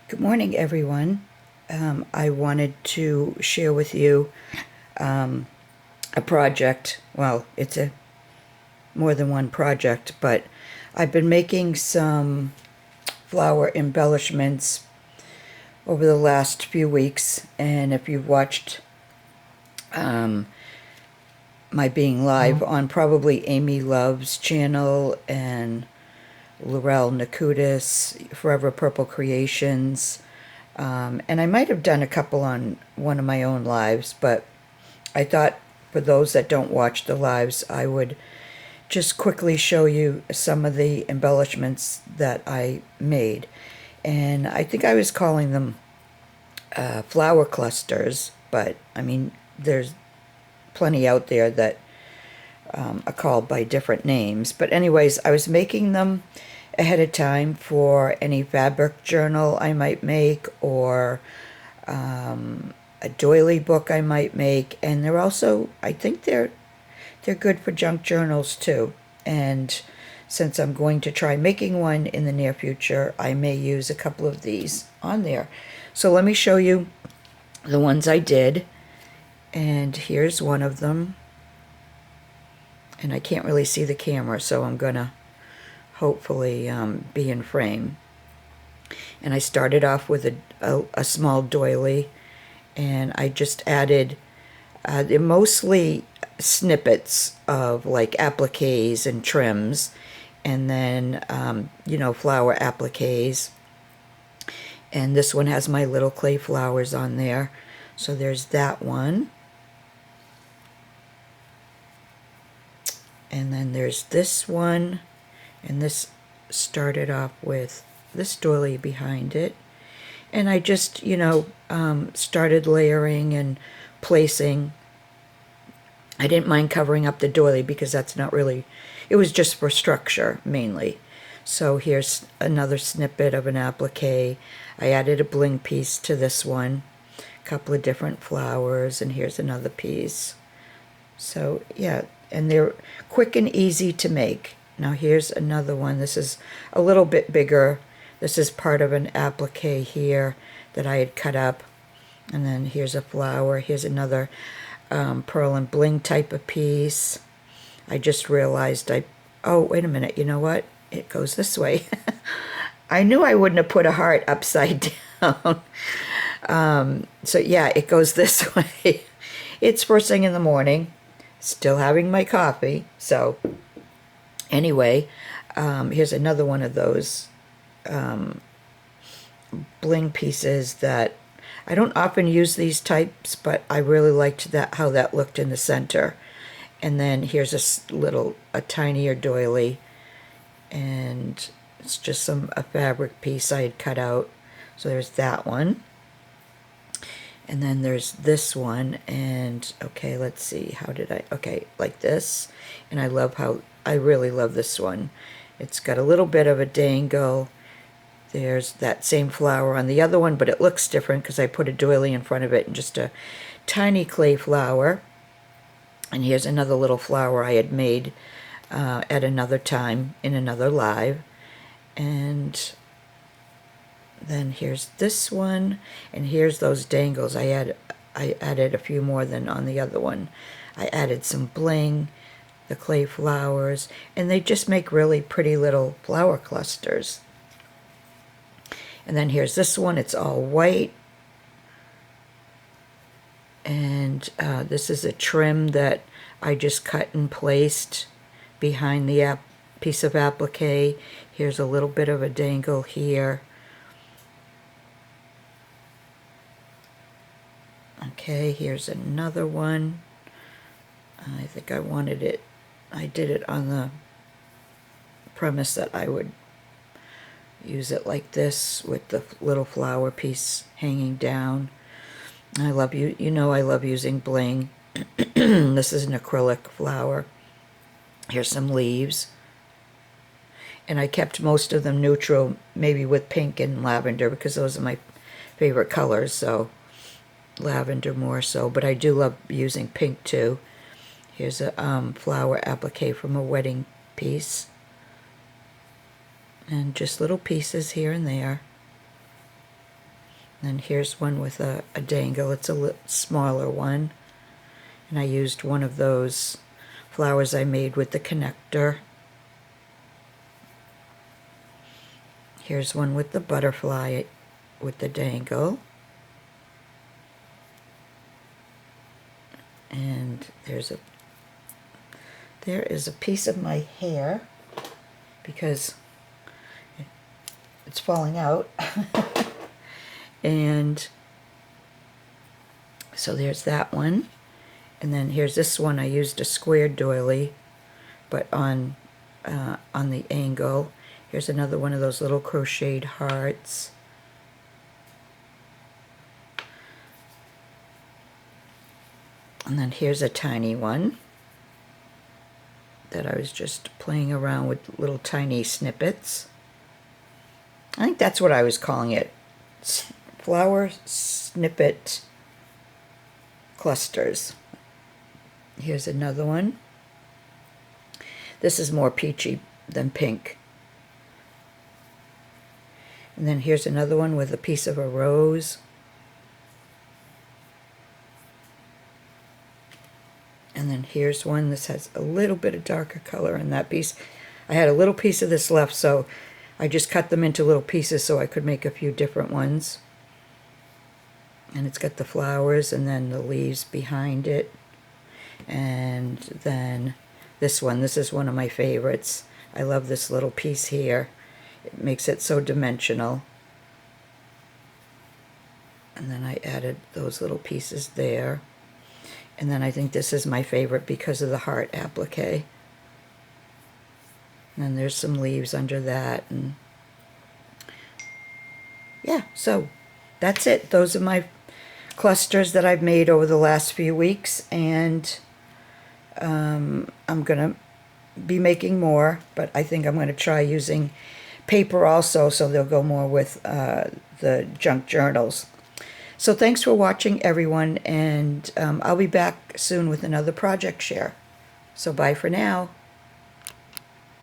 Good morning, everyone. I wanted to share with you a project. Well, it's a more than one project, but I've been making some flower embellishments over the last few weeks, and if you've watched my being live on probably Amy Love's channel and Laurel Nakutis, Forever Purple Creations, and I might have done a couple on one of my own lives, but I thought for those that don't watch the lives, I would just quickly show you some of the embellishments that I made. And I think I was calling them flower clusters, but I mean, there's plenty out there that are called by different names. But anyways, I was making them ahead of time for any fabric journal I might make, or a doily book I might make, and they're also, I think they're good for junk journals too. And since I'm going to try making one in the near future, I may use a couple of these on there. So let me show you the ones I did, and here's one of them. And I can't really see the camera, so I'm gonna hopefully be in frame. And I started off with a small doily, and I just added, they're mostly snippets of like appliques and trims, and then, flower appliques. And this one has my little clay flowers on there. So there's that one. And then there's this one, and this started off with this doily behind it. And I just, started layering and placing. I didn't mind covering up the doily because that's not really, it was just for structure mainly. So here's another snippet of an applique. I added a bling piece to this one, a couple of different flowers, and here's another piece. So yeah, and they're quick and easy to make. Now here's another one. This is a little bit bigger. This is part of an applique here that I had cut up. And then here's a flower. Here's another pearl and bling type of piece. I just realized oh, wait a minute, you know what? It goes this way. I knew I wouldn't have put a heart upside down. So yeah, it goes this way. It's first thing in the morning, still having my coffee. So anyway, here's another one of those bling pieces that I don't often use these types, but I really liked how that looked in the center. And then here's a tinier doily, and it's just a fabric piece I had cut out. So there's that one. And then there's this one, and okay, let's see, okay, like this. And I really love this one. It's got a little bit of a dangle. There's that same flower on the other one, but it looks different because I put a doily in front of it and just a tiny clay flower. And here's another little flower I had made at another time in another live. And then here's this one, and here's those dangles. I added a few more than on the other one. I added some bling, the clay flowers, and they just make really pretty little flower clusters. And then here's this one. It's all white. And this is a trim that I just cut and placed behind the piece of applique. Here's a little bit of a dangle here. Okay, here's another one. I think I wanted it, I did it on the premise that I would use it like this with the little flower piece hanging down. I love I love using bling. This is an acrylic flower. Here's some leaves. And I kept most of them neutral, maybe with pink and lavender, because those are my favorite colors, so lavender more so, but I do love using pink too. Here's a flower applique from a wedding piece. And just little pieces here and there. And here's one with a dangle. It's a little smaller one. And I used one of those flowers I made with the connector. Here's one with the butterfly with the dangle. And there is a piece of my hair because it's falling out. And so there's that one. And then here's this one. I used a square doily, but on the angle. Here's another one of those little crocheted hearts. And then here's a tiny one that I was just playing around with, little tiny snippets. I think that's what I was calling it. Flower snippet clusters. Here's another one. This is more peachy than pink. And then here's another one with a piece of a rose. And then here's one that has a little bit of darker color in that piece. I had a little piece of this left, so I just cut them into little pieces so I could make a few different ones. And it's got the flowers and then the leaves behind it. And then this one. This is one of my favorites. I love this little piece here. It makes it so dimensional. And then I added those little pieces there. And then I think this is my favorite because of the heart applique. And then there's some leaves under that. And yeah, so that's it. Those are my clusters that I've made over the last few weeks. And I'm going to be making more, but I think I'm going to try using paper also, so they'll go more with the junk journals. So thanks for watching, everyone, and I'll be back soon with another project share. So bye for now.